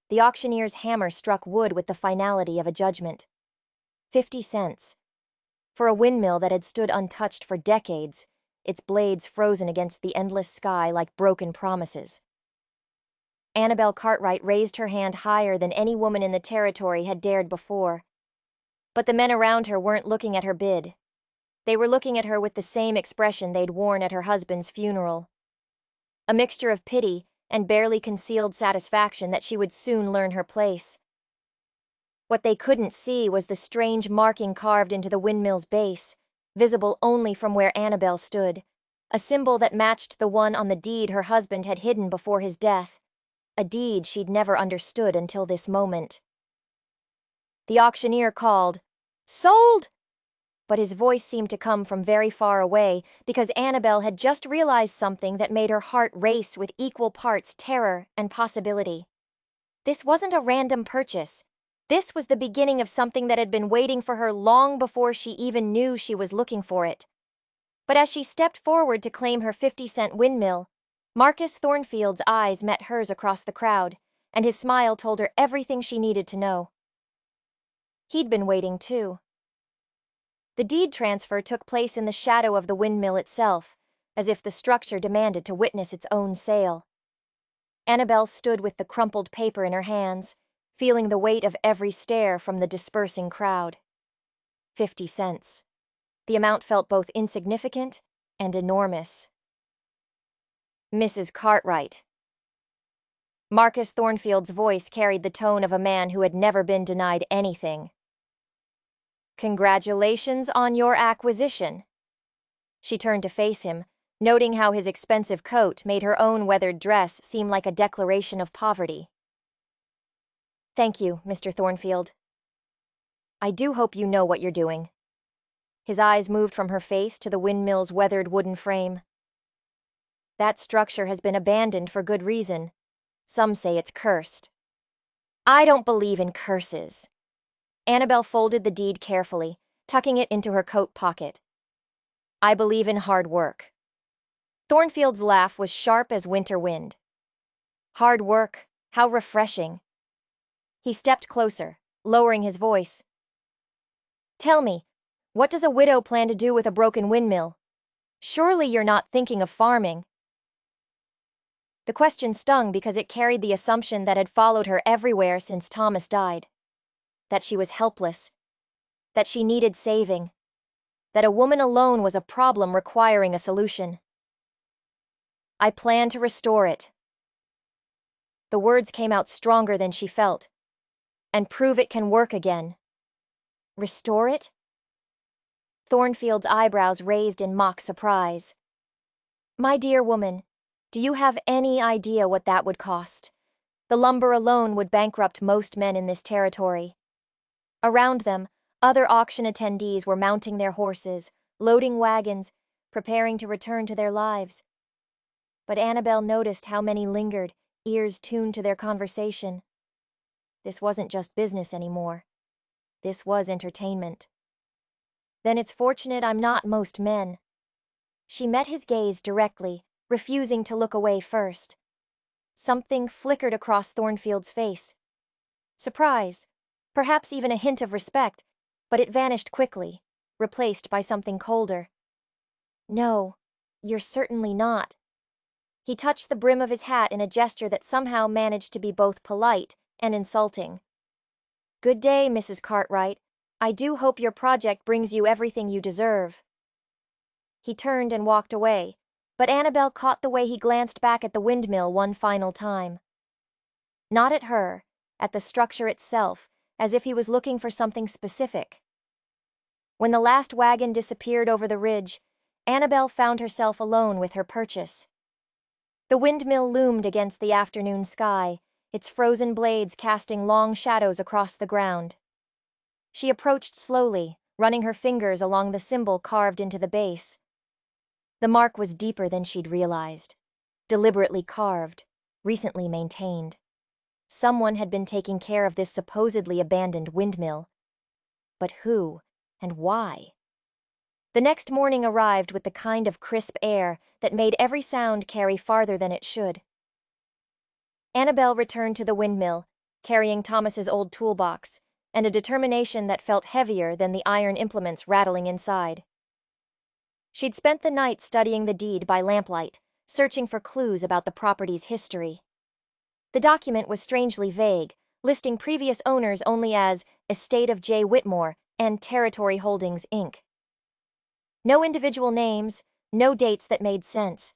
The auctioneer's hammer struck wood with the finality of a judgment. 50 cents. For a windmill that had stood untouched for decades, its blades frozen against the endless sky like broken promises. Annabelle Cartwright raised her hand higher than any woman in the territory had dared before. But the men around her weren't looking at her bid. They were looking at her with the same expression they'd worn at her husband's funeral. A mixture of pity and barely concealed satisfaction that she would soon learn her place. What they couldn't see was the strange marking carved into the windmill's base, visible only from where Annabelle stood, a symbol that matched the one on the deed her husband had hidden before his death, a deed she'd never understood until this moment. The auctioneer called, "Sold!" But his voice seemed to come from very far away because Annabelle had just realized something that made her heart race with equal parts terror and possibility. This wasn't a random purchase. This was the beginning of something that had been waiting for her long before she even knew she was looking for it. But as she stepped forward to claim her 50-cent windmill, Marcus Thornfield's eyes met hers across the crowd, and his smile told her everything she needed to know. He'd been waiting too. The deed transfer took place in the shadow of the windmill itself, as if the structure demanded to witness its own sale. Annabelle stood with the crumpled paper in her hands, feeling the weight of every stare from the dispersing crowd. 50 cents. The amount felt both insignificant and enormous. Mrs. Cartwright. Marcus Thornfield's voice carried the tone of a man who had never been denied anything. Congratulations on your acquisition. She turned to face him, noting how his expensive coat made her own weathered dress seem like a declaration of poverty. Thank you, Mr. Thornfield. I do hope you know what you're doing. His eyes moved from her face to the windmill's weathered wooden frame. That structure has been abandoned for good reason. Some say it's cursed. I don't believe in curses. Annabelle folded the deed carefully, tucking it into her coat pocket. I believe in hard work. Thornfield's laugh was sharp as winter wind. Hard work, how refreshing. He stepped closer, lowering his voice. Tell me, what does a widow plan to do with a broken windmill? Surely you're not thinking of farming. The question stung because it carried the assumption that had followed her everywhere since Thomas died. That she was helpless. That she needed saving. That a woman alone was a problem requiring a solution. I plan to restore it. The words came out stronger than she felt. And prove it can work again. Restore it? Thornfield's eyebrows raised in mock surprise. My dear woman, do you have any idea what that would cost? The lumber alone would bankrupt most men in this territory. Around them, other auction attendees were mounting their horses, loading wagons, preparing to return to their lives. But Annabelle noticed how many lingered, ears tuned to their conversation. This wasn't just business anymore. This was entertainment. Then it's fortunate I'm not most men. She met his gaze directly, refusing to look away first. Something flickered across Thornfield's face. Surprise, perhaps even a hint of respect, but it vanished quickly, replaced by something colder. No, you're certainly not. He touched the brim of his hat in a gesture that somehow managed to be both polite and insulting. Good day, Mrs. Cartwright. I do hope your project brings you everything you deserve. He turned and walked away, but Annabelle caught the way he glanced back at the windmill one final time. Not at her, at the structure itself, as if he was looking for something specific. When the last wagon disappeared over the ridge, Annabelle found herself alone with her purchase. The windmill loomed against the afternoon sky, its frozen blades casting long shadows across the ground. She approached slowly, running her fingers along the symbol carved into the base. The mark was deeper than she'd realized. Deliberately carved, recently maintained. Someone had been taking care of this supposedly abandoned windmill. But who, and why? The next morning arrived with the kind of crisp air that made every sound carry farther than it should. Annabelle returned to the windmill, carrying Thomas's old toolbox, and a determination that felt heavier than the iron implements rattling inside. She'd spent the night studying the deed by lamplight, searching for clues about the property's history. The document was strangely vague, listing previous owners only as Estate of J. Whitmore and Territory Holdings, Inc. No individual names, no dates that made sense.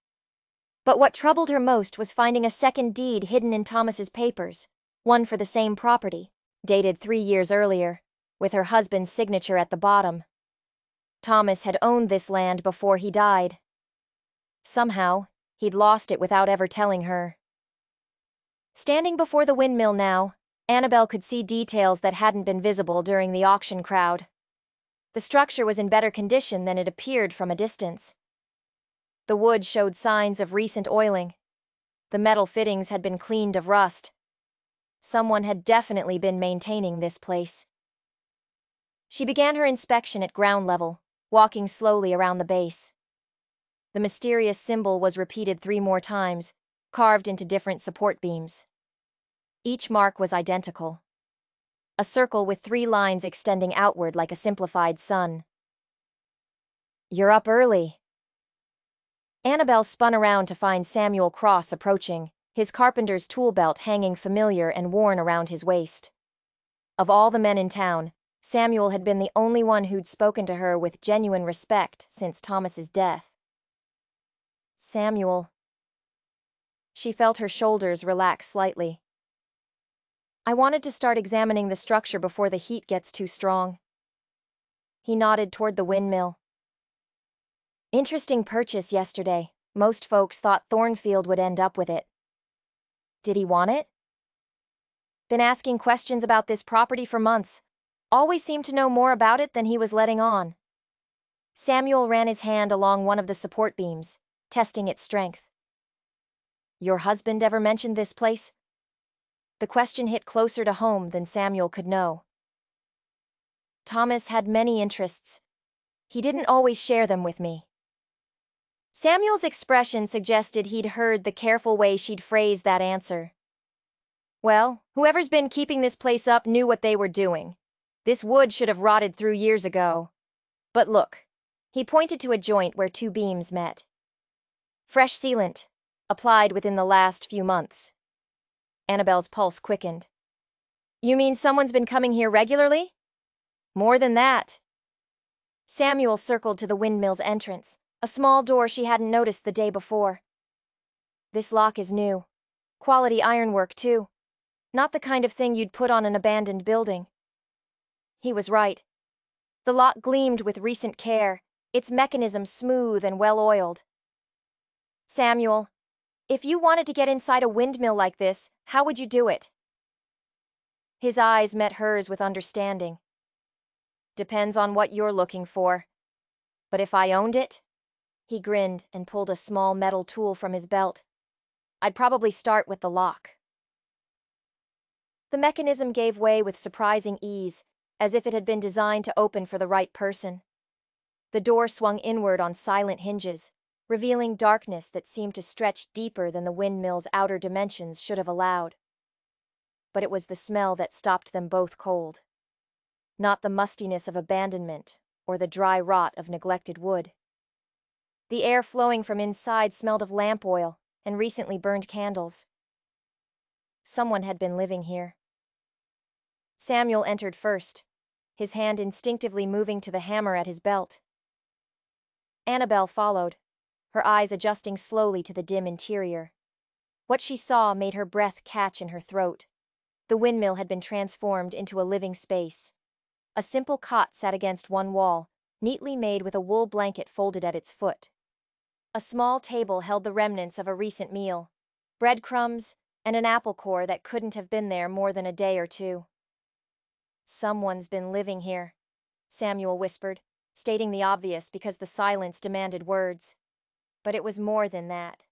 But what troubled her most was finding a second deed hidden in Thomas's papers, one for the same property, dated 3 years earlier, with her husband's signature at the bottom. Thomas had owned this land before he died. Somehow, he'd lost it without ever telling her. Standing before the windmill now, Annabelle could see details that hadn't been visible during the auction crowd. The structure was in better condition than it appeared from a distance. The wood showed signs of recent oiling. The metal fittings had been cleaned of rust. Someone had definitely been maintaining this place. She began her inspection at ground level, walking slowly around the base. The mysterious symbol was repeated 3 more times, carved into different support beams. Each mark was identical. A circle with 3 lines extending outward like a simplified sun. "You're up early." Annabelle spun around to find Samuel Cross approaching, his carpenter's tool belt hanging familiar and worn around his waist. Of all the men in town, Samuel had been the only one who'd spoken to her with genuine respect since Thomas's death. Samuel. She felt her shoulders relax slightly. "I wanted to start examining the structure before the heat gets too strong." He nodded toward the windmill. "Interesting purchase yesterday. Most folks thought Thornfield would end up with it." "Did he want it?" "Been asking questions about this property for months. Always seemed to know more about it than he was letting on." Samuel ran his hand along one of the support beams, testing its strength. "Your husband ever mentioned this place?" The question hit closer to home than Samuel could know. "Thomas had many interests. He didn't always share them with me." Samuel's expression suggested he'd heard the careful way she'd phrased that answer. "Well, whoever's been keeping this place up knew what they were doing. This wood should have rotted through years ago. But look." He pointed to a joint where 2 beams met. "Fresh sealant, applied within the last few months." Annabelle's pulse quickened. "You mean someone's been coming here regularly?" "More than that." Samuel circled to the windmill's entrance, a small door she hadn't noticed the day before. "This lock is new. Quality ironwork, too. Not the kind of thing you'd put on an abandoned building." He was right. The lock gleamed with recent care, its mechanism smooth and well-oiled. "Samuel, if you wanted to get inside a windmill like this, how would you do it?" His eyes met hers with understanding. "Depends on what you're looking for. But if I owned it," he grinned and pulled a small metal tool from his belt, "I'd probably start with the lock." The mechanism gave way with surprising ease, as if it had been designed to open for the right person. The door swung inward on silent hinges, revealing darkness that seemed to stretch deeper than the windmill's outer dimensions should have allowed. But it was the smell that stopped them both cold. Not the mustiness of abandonment or the dry rot of neglected wood. The air flowing from inside smelled of lamp oil and recently burned candles. Someone had been living here. Samuel entered first, his hand instinctively moving to the hammer at his belt. Annabelle followed, her eyes adjusting slowly to the dim interior. What she saw made her breath catch in her throat. The windmill had been transformed into a living space. A simple cot sat against one wall, neatly made with a wool blanket folded at its foot. A small table held the remnants of a recent meal, breadcrumbs, and an apple core that couldn't have been there more than a day or 2. "Someone's been living here," Samuel whispered, stating the obvious because the silence demanded words. But it was more than that.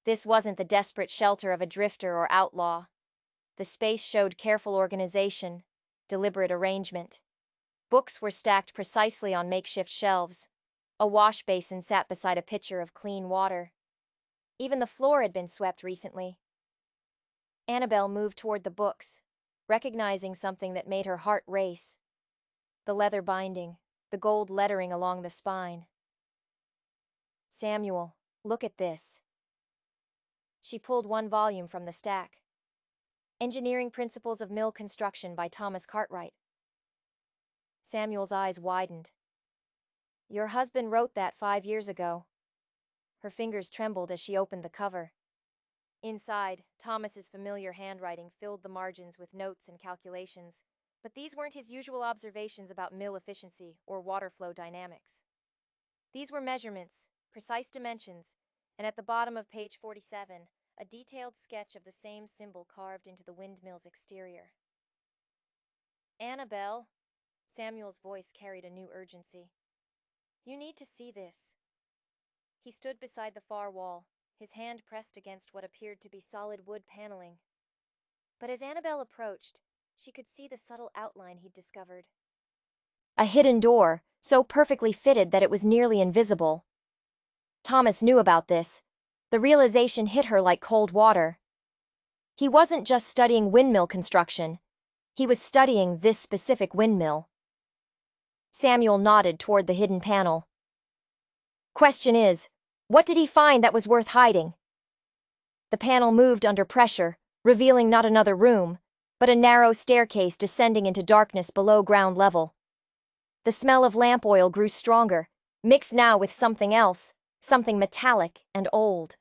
This wasn't the desperate shelter of a drifter or outlaw. The space showed careful organization, deliberate arrangement. Books were stacked precisely on makeshift shelves. A wash basin sat beside a pitcher of clean water. Even the floor had been swept recently. Annabelle moved toward the books, recognizing something that made her heart race. The leather binding, the gold lettering along the spine. Samuel, look at this. She pulled one volume from the stack. Engineering Principles of Mill Construction by Thomas Cartwright. Samuel's eyes widened. Your husband wrote that 5 years ago. Her fingers trembled as she opened the cover. Inside, Thomas's familiar handwriting filled the margins with notes and calculations, but these weren't his usual observations about mill efficiency or water flow dynamics. These were measurements, precise dimensions, and at the bottom of page 47, a detailed sketch of the same symbol carved into the windmill's exterior. Annabelle, Samuel's voice carried a new urgency. You need to see this. He stood beside the far wall, his hand pressed against what appeared to be solid wood paneling. But as Annabelle approached, she could see the subtle outline he'd discovered. A hidden door, so perfectly fitted that it was nearly invisible. Thomas knew about this. The realization hit her like cold water. He wasn't just studying windmill construction. He was studying this specific windmill. Samuel nodded toward the hidden panel. Question is, what did he find that was worth hiding? The panel moved under pressure, revealing not another room, but a narrow staircase descending into darkness below ground level. The smell of lamp oil grew stronger, mixed now with something else, something metallic and old.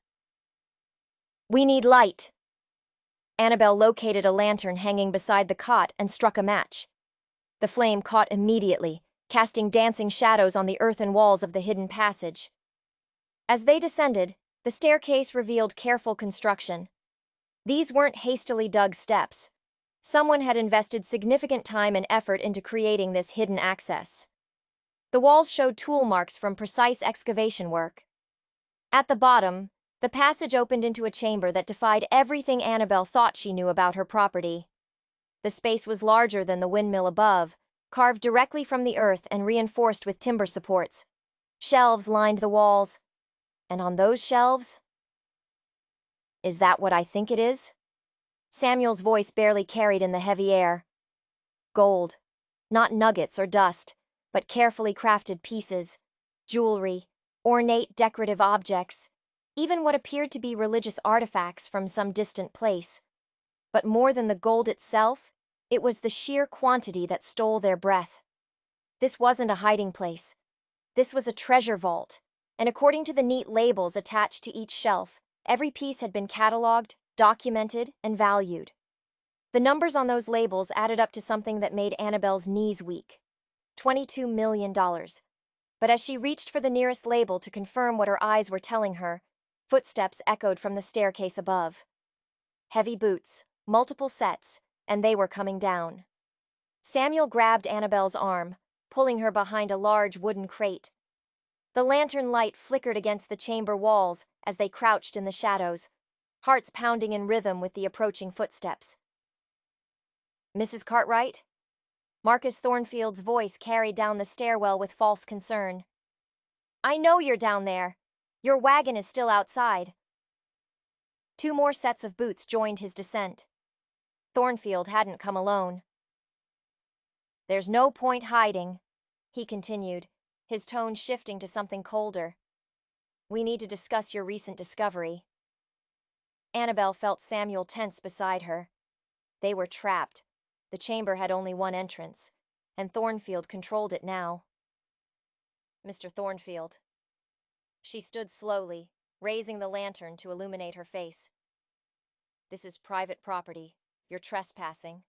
We need light. Annabelle located a lantern hanging beside the cot and struck a match. The flame caught immediately, casting dancing shadows on the earthen walls of the hidden passage. As they descended, the staircase revealed careful construction. These weren't hastily dug steps. Someone had invested significant time and effort into creating this hidden access. The walls showed tool marks from precise excavation work. At the bottom, the passage opened into a chamber that defied everything Annabelle thought she knew about her property. The space was larger than the windmill above, carved directly from the earth and reinforced with timber supports. Shelves lined the walls, and on those shelves... Is that what I think it is? Samuel's voice barely carried in the heavy air. Gold. Not nuggets or dust, but carefully crafted pieces, jewelry, ornate decorative objects, even what appeared to be religious artifacts from some distant place. But more than the gold itself, it was the sheer quantity that stole their breath. This wasn't a hiding place. This was a treasure vault, and according to the neat labels attached to each shelf, every piece had been cataloged, documented, and valued. The numbers on those labels added up to something that made Annabelle's knees weak. $22 million. But as she reached for the nearest label to confirm what her eyes were telling her, footsteps echoed from the staircase above. Heavy boots, multiple sets, and they were coming down. Samuel grabbed Annabelle's arm, pulling her behind a large wooden crate. The lantern light flickered against the chamber walls as they crouched in the shadows, hearts pounding in rhythm with the approaching footsteps. Mrs. Cartwright? Marcus Thornfield's voice carried down the stairwell with false concern. I know you're down there. Your wagon is still outside. 2 more sets of boots joined his descent. Thornfield hadn't come alone. There's no point hiding, he continued, his tone shifting to something colder. We need to discuss your recent discovery. Annabelle felt Samuel tense beside her. They were trapped. The chamber had only one entrance, and Thornfield controlled it now. Mr. Thornfield. She stood slowly, raising the lantern to illuminate her face. This is private property. You're trespassing.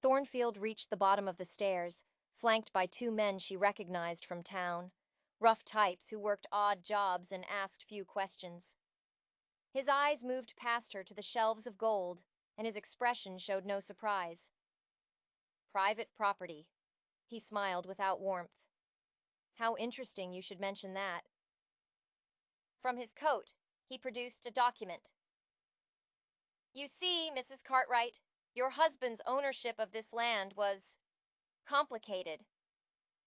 Thornfield reached the bottom of the stairs, flanked by 2 men she recognized from town, rough types who worked odd jobs and asked few questions. His eyes moved past her to the shelves of gold, and his expression showed no surprise. Private property. He smiled without warmth. How interesting you should mention that. From his coat, he produced a document. You see, Mrs. Cartwright, your husband's ownership of this land was complicated.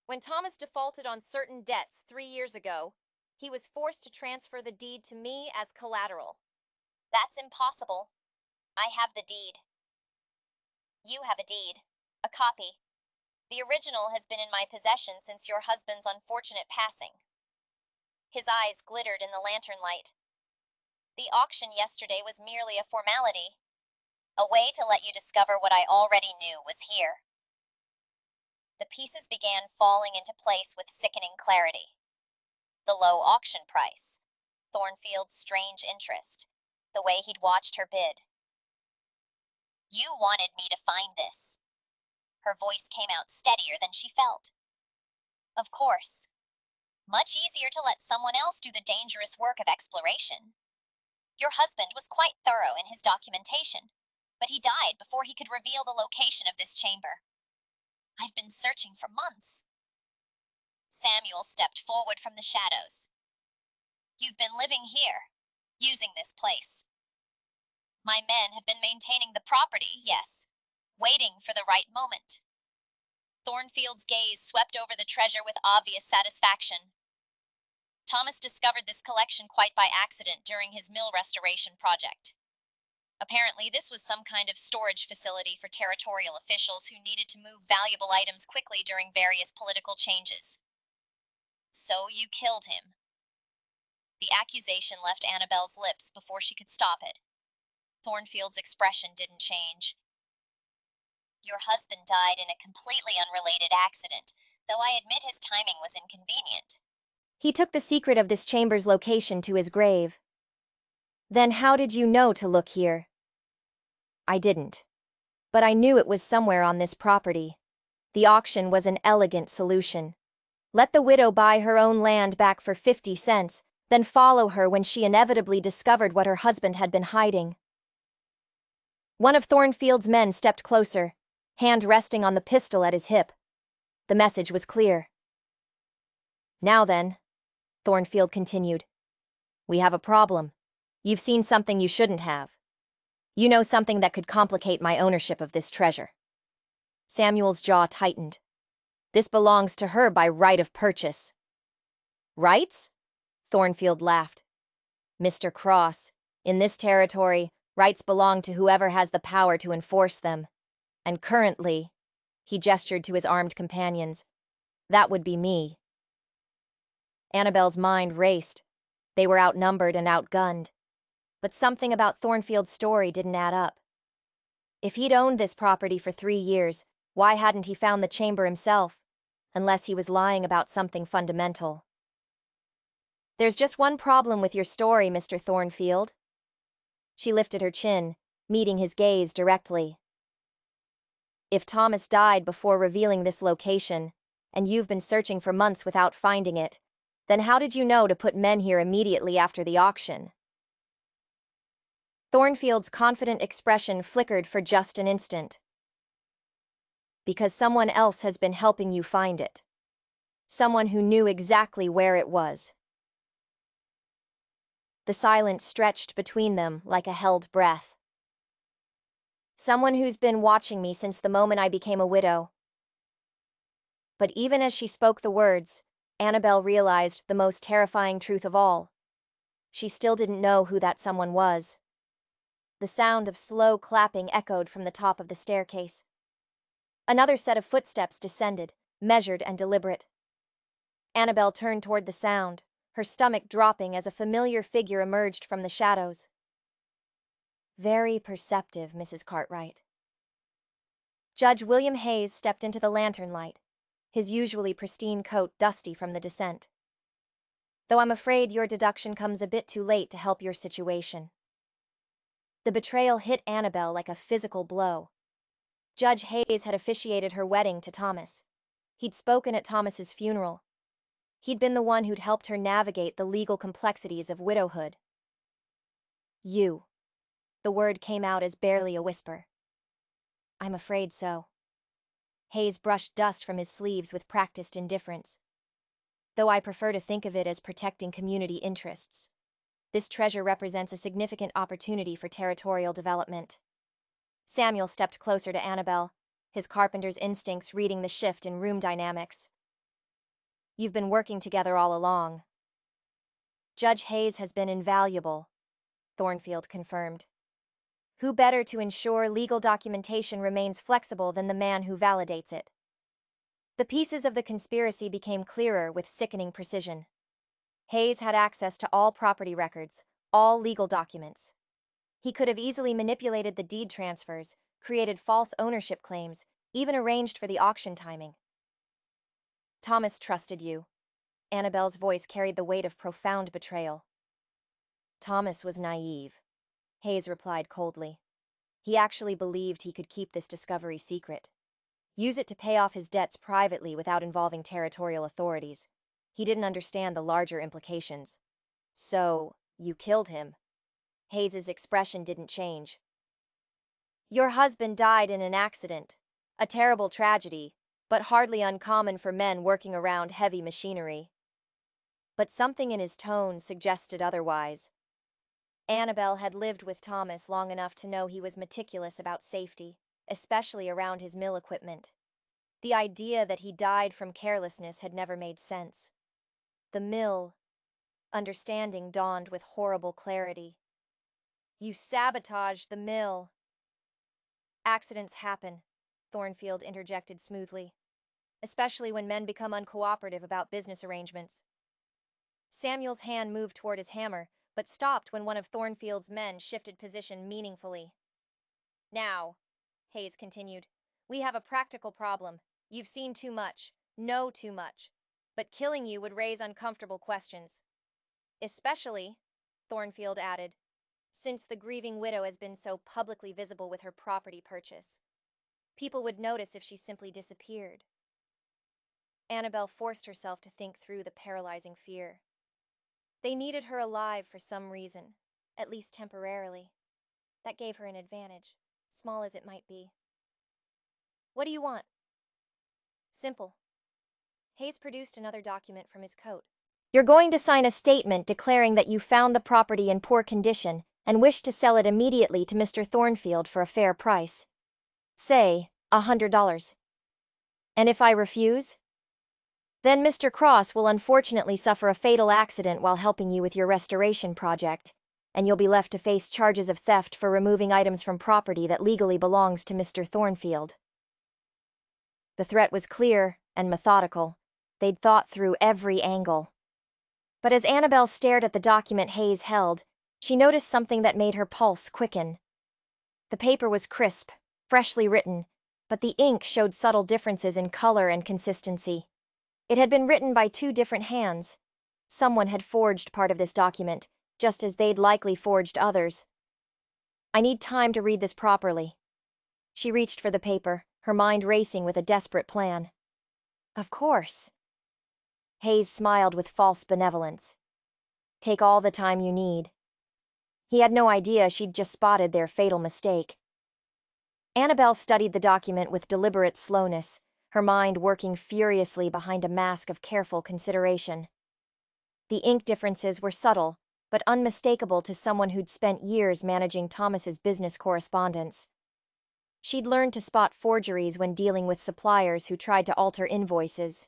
When Thomas defaulted on certain debts 3 years ago, he was forced to transfer the deed to me as collateral. That's impossible. I have the deed. You have a deed. A copy. The original has been in my possession since your husband's unfortunate passing. His eyes glittered in the lantern light. The auction yesterday was merely a formality. A way to let you discover what I already knew was here. The pieces began falling into place with sickening clarity. The low auction price, Thornfield's strange interest, the way he'd watched her bid. You wanted me to find this. Her voice came out steadier than she felt. Of course. Much easier to let someone else do the dangerous work of exploration. Your husband was quite thorough in his documentation, but he died before he could reveal the location of this chamber. I've been searching for months. Samuel stepped forward from the shadows. You've been living here, using this place. My men have been maintaining the property, yes, waiting for the right moment. Thornfield's gaze swept over the treasure with obvious satisfaction. Thomas discovered this collection quite by accident during his mill restoration project. Apparently, this was some kind of storage facility for territorial officials who needed to move valuable items quickly during various political changes. So you killed him. The accusation left Annabelle's lips before she could stop it. Thornfield's expression didn't change. Your husband died in a completely unrelated accident, though I admit his timing was inconvenient. He took the secret of this chamber's location to his grave. Then how did you know to look here? I didn't. But I knew it was somewhere on this property. The auction was an elegant solution. Let the widow buy her own land back for 50 cents, then follow her when she inevitably discovered what her husband had been hiding. One of Thornfield's men stepped closer, hand resting on the pistol at his hip. The message was clear. Now then, Thornfield continued, we have a problem. You've seen something you shouldn't have. You know something that could complicate my ownership of this treasure. Samuel's jaw tightened. This belongs to her by right of purchase. Rights? Thornfield laughed. Mr. Cross, in this territory, rights belong to whoever has the power to enforce them. And currently, he gestured to his armed companions, that would be me. Annabelle's mind raced. They were outnumbered and outgunned. But something about Thornfield's story didn't add up. If he'd owned this property for 3 years, why hadn't he found the chamber himself? Unless he was lying about something fundamental. There's just one problem with your story, Mr. Thornfield. She lifted her chin, meeting his gaze directly. If Thomas died before revealing this location, and you've been searching for months without finding it, then how did you know to put men here immediately after the auction? Thornfield's confident expression flickered for just an instant. Because someone else has been helping you find it. Someone who knew exactly where it was. The silence stretched between them like a held breath. Someone who's been watching me since the moment I became a widow. But even as she spoke the words, Annabelle realized the most terrifying truth of all. She still didn't know who that someone was. The sound of slow clapping echoed from the top of the staircase. Another set of footsteps descended, measured and deliberate. Annabelle turned toward the sound, her stomach dropping as a familiar figure emerged from the shadows. Very perceptive, Mrs. Cartwright. Judge William Hayes stepped into the lantern light, his usually pristine coat dusty from the descent. Though I'm afraid your deduction comes a bit too late to help your situation. The betrayal hit Annabelle like a physical blow. Judge Hayes had officiated her wedding to Thomas. He'd spoken at Thomas's funeral. He'd been the one who'd helped her navigate the legal complexities of widowhood. You. The word came out as barely a whisper. I'm afraid so. Hayes brushed dust from his sleeves with practiced indifference. Though I prefer to think of it as protecting community interests. This treasure represents a significant opportunity for territorial development. Samuel stepped closer to Annabelle, his carpenter's instincts reading the shift in room dynamics. You've been working together all along. Judge Hayes has been invaluable, Thornfield confirmed. Who better to ensure legal documentation remains flexible than the man who validates it? The pieces of the conspiracy became clearer with sickening precision. Hayes had access to all property records, all legal documents. He could have easily manipulated the deed transfers, created false ownership claims, even arranged for the auction timing. Thomas trusted you. Annabelle's voice carried the weight of profound betrayal. Thomas was naive, Hayes replied coldly. He actually believed he could keep this discovery secret. Use it to pay off his debts privately without involving territorial authorities. He didn't understand the larger implications. So, you killed him. Hayes's expression didn't change. Your husband died in an accident. A terrible tragedy, but hardly uncommon for men working around heavy machinery. But something in his tone suggested otherwise. Annabelle had lived with Thomas long enough to know he was meticulous about safety, especially around his mill equipment. The idea that he died from carelessness had never made sense. The mill. Understanding dawned with horrible clarity. You sabotaged the mill. Accidents happen, Thornfield interjected smoothly, especially when men become uncooperative about business arrangements. Samuel's hand moved toward his hammer, but stopped when one of Thornfield's men shifted position meaningfully. Now, Hayes continued, we have a practical problem. You've seen too much, know too much, but killing you would raise uncomfortable questions. Especially, Thornfield added, since the grieving widow has been so publicly visible with her property purchase. People would notice if she simply disappeared. Annabelle forced herself to think through the paralyzing fear. They needed her alive for some reason, at least temporarily. That gave her an advantage, small as it might be. What do you want? Simple. Hayes produced another document from his coat. You're going to sign a statement declaring that you found the property in poor condition and wish to sell it immediately to Mr. Thornfield for a fair price. Say, $100. And if I refuse? Then Mr. Cross will unfortunately suffer a fatal accident while helping you with your restoration project, and you'll be left to face charges of theft for removing items from property that legally belongs to Mr. Thornfield. The threat was clear and methodical. They'd thought through every angle. But as Annabelle stared at the document Hayes held, she noticed something that made her pulse quicken. The paper was crisp, freshly written, but the ink showed subtle differences in color and consistency. It had been written by two different hands. Someone had forged part of this document, just as they'd likely forged others. I need time to read this properly. She reached for the paper, her mind racing with a desperate plan. Of course. Hayes smiled with false benevolence. Take all the time you need. He had no idea she'd just spotted their fatal mistake. Annabelle studied the document with deliberate slowness, her mind working furiously behind a mask of careful consideration. The ink differences were subtle, but unmistakable to someone who'd spent years managing Thomas's business correspondence. She'd learned to spot forgeries when dealing with suppliers who tried to alter invoices.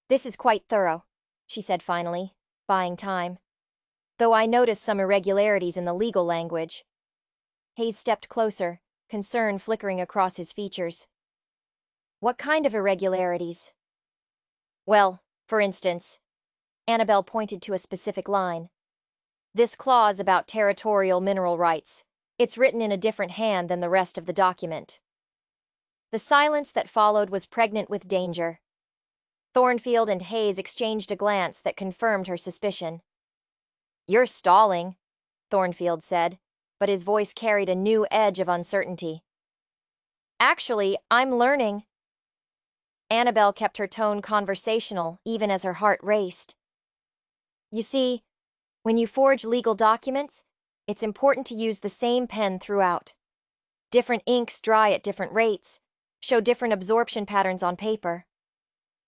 This is quite thorough, she said finally, buying time. Though I noticed some irregularities in the legal language. Hayes stepped closer, concern flickering across his features. What kind of irregularities? Well, for instance, Annabelle pointed to a specific line. This clause about territorial mineral rights. It's written in a different hand than the rest of the document. The silence that followed was pregnant with danger. Thornfield and Hayes exchanged a glance that confirmed her suspicion. You're stalling, Thornfield said, but his voice carried a new edge of uncertainty. Actually, I'm learning. Annabelle kept her tone conversational, even as her heart raced. You see, when you forge legal documents, it's important to use the same pen throughout. Different inks dry at different rates, show different absorption patterns on paper.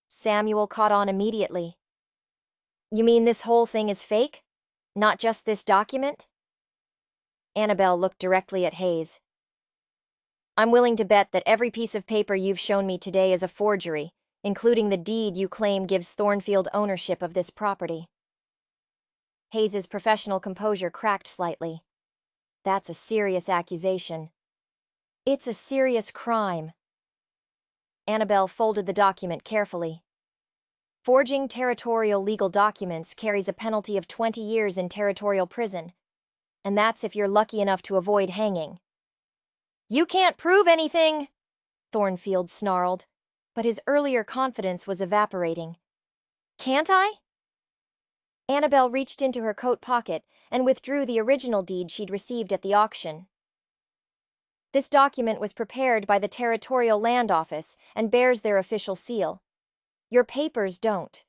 Samuel caught on immediately. You mean this whole thing is fake? Not just this document? Annabelle looked directly at Hayes. I'm willing to bet that every piece of paper you've shown me today is a forgery, including the deed you claim gives Thornfield ownership of this property. Hayes's professional composure cracked slightly. That's a serious accusation. It's a serious crime. Annabelle folded the document carefully. Forging territorial legal documents carries a penalty of 20 years in territorial prison, and that's if you're lucky enough to avoid hanging. You can't prove anything, Thornfield snarled, but his earlier confidence was evaporating. Can't I? Annabelle reached into her coat pocket and withdrew the original deed she'd received at the auction. This document was prepared by the Territorial Land Office and bears their official seal. Your papers don't.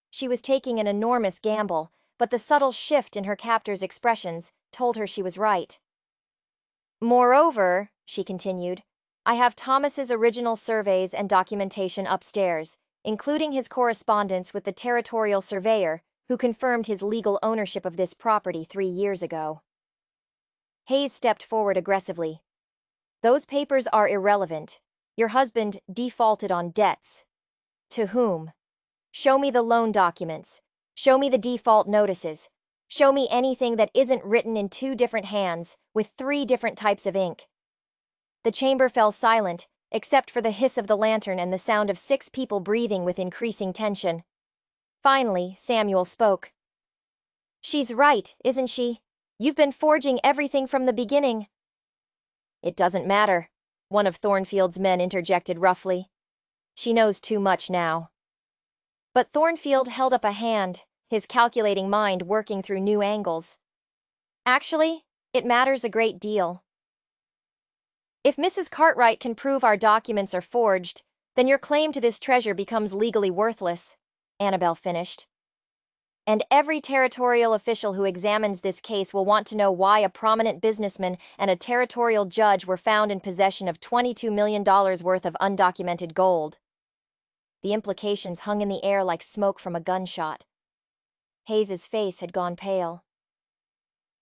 She was taking an enormous gamble, but the subtle shift in her captor's expressions told her she was right. Moreover, she continued, I have Thomas's original surveys and documentation upstairs, including his correspondence with the territorial surveyor, who confirmed his legal ownership of this property 3 years ago. Hayes stepped forward aggressively. Those papers are irrelevant. Your husband defaulted on debts. To whom? Show me the loan documents. Show me the default notices. Show me anything that isn't written in 2 different hands with 3 different types of ink. The chamber fell silent, except for the hiss of the lantern and the sound of 6 people breathing with increasing tension. Finally, Samuel spoke. She's right, isn't she? You've been forging everything from the beginning. It doesn't matter, one of Thornfield's men interjected roughly. She knows too much now. But Thornfield held up a hand, his calculating mind working through new angles. Actually, it matters a great deal. If Mrs. Cartwright can prove our documents are forged, then your claim to this treasure becomes legally worthless, Annabelle finished. And every territorial official who examines this case will want to know why a prominent businessman and a territorial judge were found in possession of $22 million worth of undocumented gold. The implications hung in the air like smoke from a gunshot. Hayes's face had gone pale.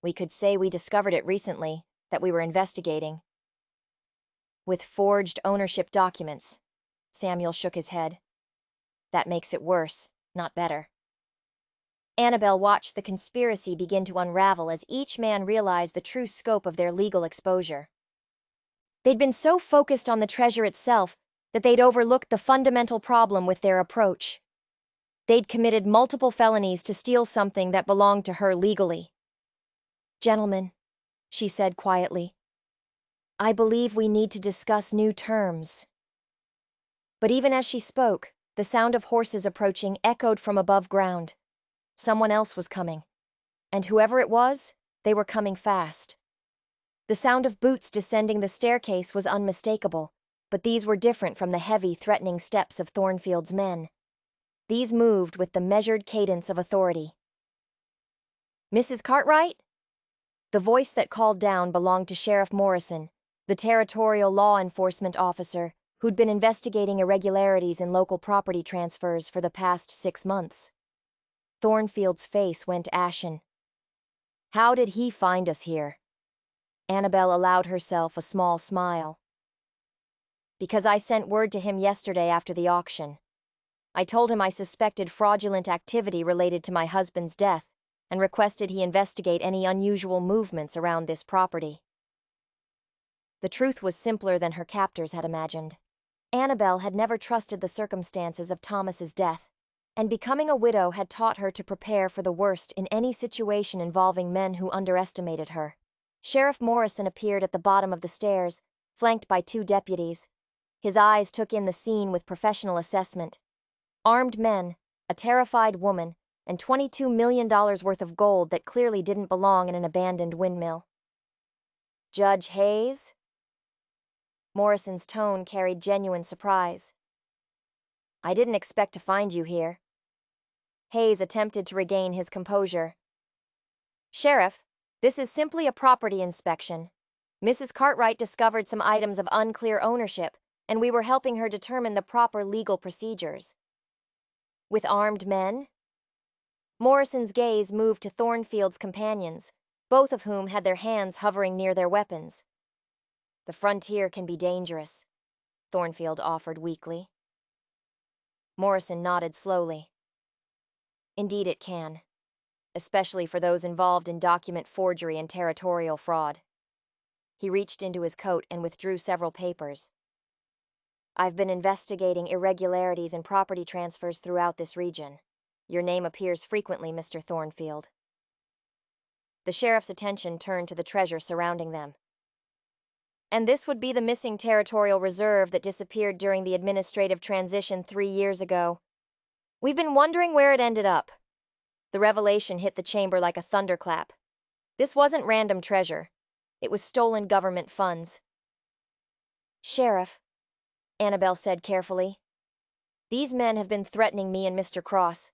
We could say we discovered it recently, that we were investigating. With forged ownership documents. Samuel shook his head. That makes it worse, not better. Annabelle watched the conspiracy begin to unravel as each man realized the true scope of their legal exposure. They'd been so focused on the treasure itself that they'd overlooked the fundamental problem with their approach. They'd committed multiple felonies to steal something that belonged to her legally. Gentlemen, she said quietly, I believe we need to discuss new terms. But even as she spoke, the sound of horses approaching echoed from above ground. Someone else was coming. And whoever it was, they were coming fast. The sound of boots descending the staircase was unmistakable, but these were different from the heavy, threatening steps of Thornfield's men. These moved with the measured cadence of authority. Mrs. Cartwright? The voice that called down belonged to Sheriff Morrison, the territorial law enforcement officer who'd been investigating irregularities in local property transfers for the past 6 months. Thornfield's face went ashen. How did he find us here? Annabelle allowed herself a small smile. Because I sent word to him yesterday after the auction. I told him I suspected fraudulent activity related to my husband's death and requested he investigate any unusual movements around this property. The truth was simpler than her captors had imagined. Annabelle had never trusted the circumstances of Thomas's death, and becoming a widow had taught her to prepare for the worst in any situation involving men who underestimated her. Sheriff Morrison appeared at the bottom of the stairs, flanked by 2 deputies. His eyes took in the scene with professional assessment. Armed men, a terrified woman, and $22 million worth of gold that clearly didn't belong in an abandoned windmill. Judge Hayes? Morrison's tone carried genuine surprise. I didn't expect to find you here. Hayes attempted to regain his composure. Sheriff, this is simply a property inspection. Mrs. Cartwright discovered some items of unclear ownership, and we were helping her determine the proper legal procedures. With armed men? Morrison's gaze moved to Thornfield's companions, both of whom had their hands hovering near their weapons. The frontier can be dangerous, Thornfield offered weakly. Morrison nodded slowly. Indeed it can. especially for those involved in document forgery and territorial fraud. He reached into his coat and withdrew several papers. I've been investigating irregularities in property transfers throughout this region. Your name appears frequently, Mr. Thornfield. The sheriff's attention turned to the treasure surrounding them. And this would be the missing territorial reserve that disappeared during the administrative transition 3 years ago. We've been wondering where it ended up. The revelation hit the chamber like a thunderclap. This wasn't random treasure. It was stolen government funds. Sheriff, Annabelle said carefully, these men have been threatening me and Mr. Cross.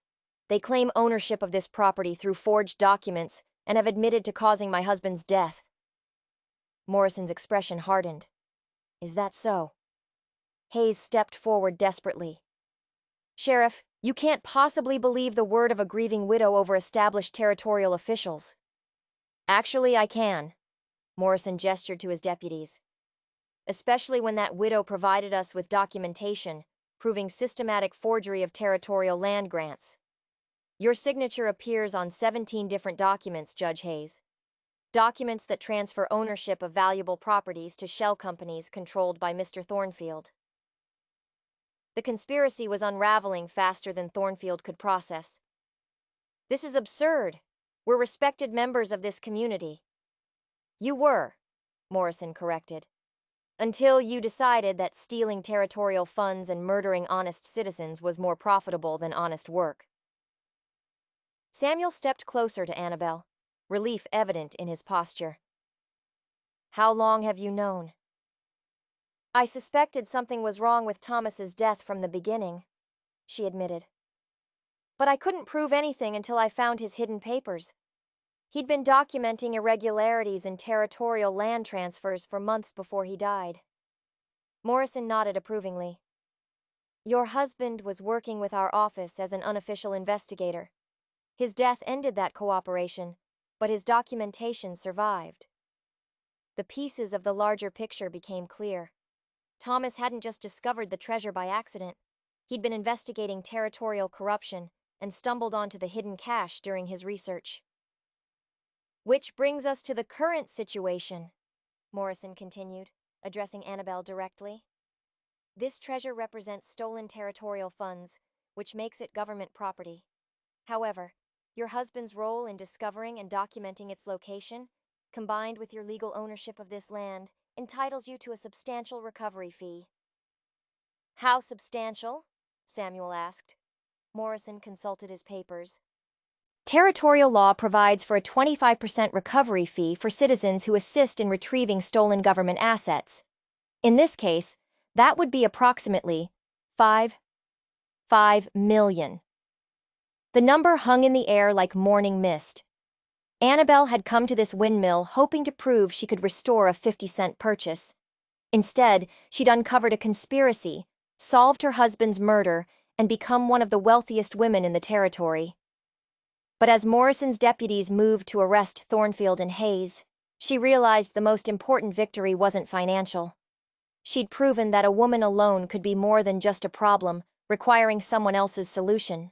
They claim ownership of this property through forged documents and have admitted to causing my husband's death. Morrison's expression hardened. Is that so? Hayes stepped forward desperately. Sheriff, you can't possibly believe the word of a grieving widow over established territorial officials. Actually, I can. Morrison gestured to his deputies. Especially when that widow provided us with documentation proving systematic forgery of territorial land grants. Your signature appears on 17 different documents, Judge Hayes. Documents that transfer ownership of valuable properties to shell companies controlled by Mr. Thornfield. The conspiracy was unraveling faster than Thornfield could process. This is absurd. We're respected members of this community. You were, Morrison corrected. Until you decided that stealing territorial funds and murdering honest citizens was more profitable than honest work. Samuel stepped closer to Annabelle, relief evident in his posture. How long have you known? I suspected something was wrong with Thomas's death from the beginning, she admitted. But I couldn't prove anything until I found his hidden papers. He'd been documenting irregularities in territorial land transfers for months before he died. Morrison nodded approvingly. Your husband was working with our office as an unofficial investigator. His death ended that cooperation, but his documentation survived. The pieces of the larger picture became clear. Thomas hadn't just discovered the treasure by accident. He'd been investigating territorial corruption and stumbled onto the hidden cache during his research. Which brings us to the current situation, Morrison continued, addressing Annabelle directly. This treasure represents stolen territorial funds, which makes it government property. However, your husband's role in discovering and documenting its location, combined with your legal ownership of this land, entitles you to a substantial recovery fee. How substantial? Samuel asked. Morrison consulted his papers. Territorial law provides for a 25% recovery fee for citizens who assist in retrieving stolen government assets. In this case, that would be approximately $5 million. The number hung in the air like morning mist. Annabelle had come to this windmill hoping to prove she could restore a 50-cent purchase. Instead, she'd uncovered a conspiracy, solved her husband's murder, and become one of the wealthiest women in the territory. But as Morrison's deputies moved to arrest Thornfield and Hayes, she realized the most important victory wasn't financial. She'd proven that a woman alone could be more than just a problem, requiring someone else's solution.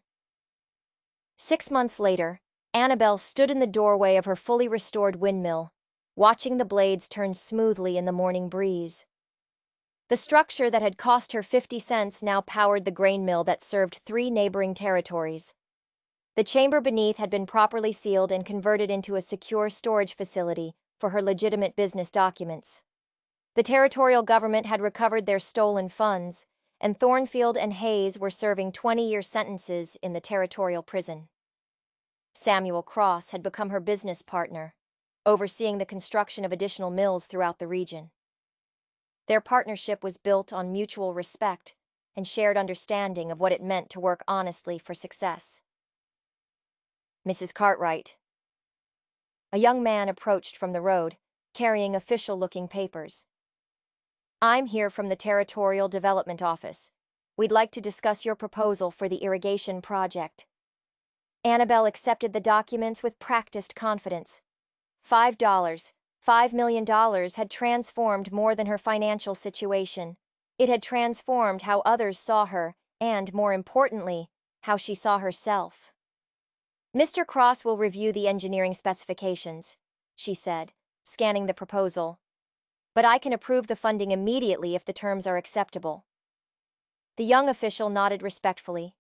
6 months later, Annabelle stood in the doorway of her fully restored windmill, watching the blades turn smoothly in the morning breeze. The structure that had cost her 50 cents now powered the grain mill that served 3 neighboring territories. The chamber beneath had been properly sealed and converted into a secure storage facility for her legitimate business documents. The territorial government had recovered their stolen funds, and Thornfield and Hayes were serving 20-year sentences in the territorial prison. Samuel Cross had become her business partner, overseeing the construction of additional mills throughout the region. Their partnership was built on mutual respect and shared understanding of what it meant to work honestly for success. Mrs. Cartwright. A young man approached from the road, carrying official-looking papers. I'm here from the Territorial Development Office. We'd like to discuss your proposal for the irrigation project. Annabelle accepted the documents with practiced confidence. $5 million had transformed more than her financial situation. It had transformed how others saw her, and, more importantly, how she saw herself. Mr. Cross will review the engineering specifications, she said, scanning the proposal. But I can approve the funding immediately if the terms are acceptable. The young official nodded respectfully.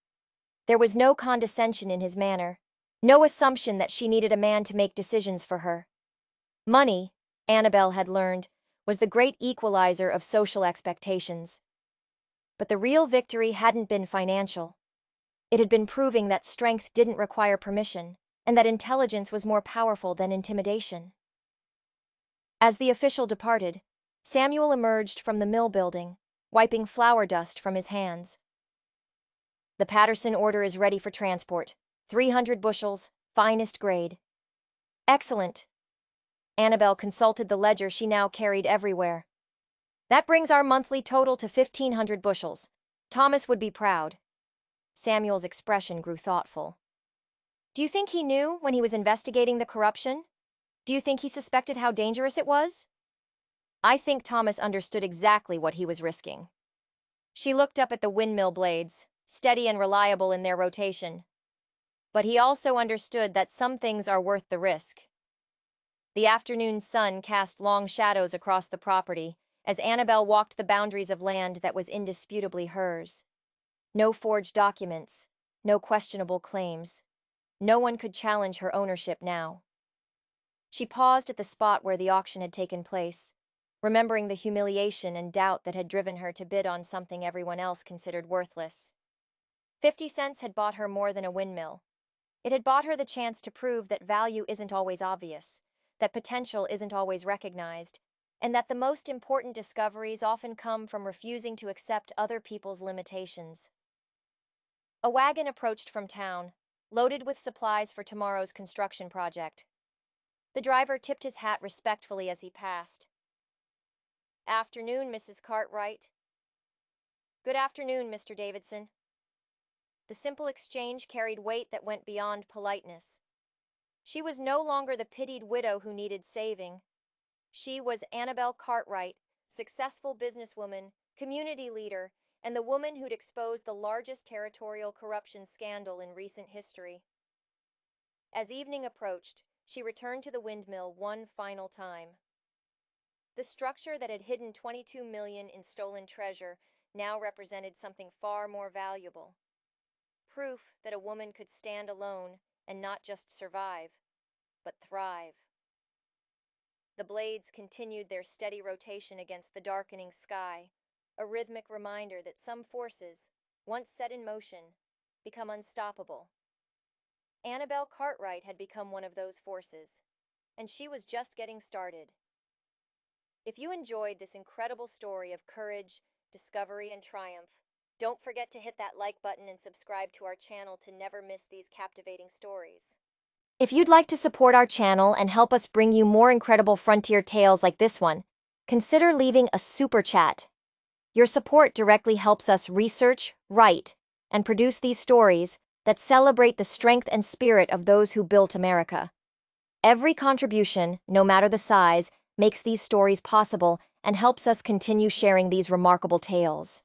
There was no condescension in his manner, no assumption that she needed a man to make decisions for her. Money, Annabelle had learned, was the great equalizer of social expectations. But the real victory hadn't been financial. It had been proving that strength didn't require permission, and that intelligence was more powerful than intimidation. As the official departed, Samuel emerged from the mill building, wiping flour dust from his hands. The Patterson order is ready for transport. 300 bushels, finest grade. Excellent. Annabelle consulted the ledger she now carried everywhere. That brings our monthly total to 1,500 bushels. Thomas would be proud. Samuel's expression grew thoughtful. Do you think he knew when he was investigating the corruption? Do you think he suspected how dangerous it was? I think Thomas understood exactly what he was risking. She looked up at the windmill blades, steady and reliable in their rotation. But he also understood that some things are worth the risk. The afternoon sun cast long shadows across the property as Annabelle walked the boundaries of land that was indisputably hers. No forged documents, no questionable claims. No one could challenge her ownership now. She paused at the spot where the auction had taken place, remembering the humiliation and doubt that had driven her to bid on something everyone else considered worthless. 50 cents had bought her more than a windmill. It had bought her the chance to prove that value isn't always obvious, that potential isn't always recognized, and that the most important discoveries often come from refusing to accept other people's limitations. A wagon approached from town, loaded with supplies for tomorrow's construction project. The driver tipped his hat respectfully as he passed. Afternoon, Mrs. Cartwright. Good afternoon, Mr. Davidson. The simple exchange carried weight that went beyond politeness. She was no longer the pitied widow who needed saving. She was Annabelle Cartwright, successful businesswoman, community leader, and the woman who'd exposed the largest territorial corruption scandal in recent history. As evening approached, she returned to the windmill one final time. The structure that had hidden $22 million in stolen treasure now represented something far more valuable. Proof that a woman could stand alone and not just survive, but thrive. The blades continued their steady rotation against the darkening sky, a rhythmic reminder that some forces, once set in motion, become unstoppable. Annabelle Cartwright had become one of those forces, and she was just getting started. If you enjoyed this incredible story of courage, discovery, and triumph, don't forget to hit that like button and subscribe to our channel to never miss these captivating stories. If you'd like to support our channel and help us bring you more incredible frontier tales like this one, consider leaving a super chat. Your support directly helps us research, write, and produce these stories that celebrate the strength and spirit of those who built America. Every contribution, no matter the size, makes these stories possible and helps us continue sharing these remarkable tales.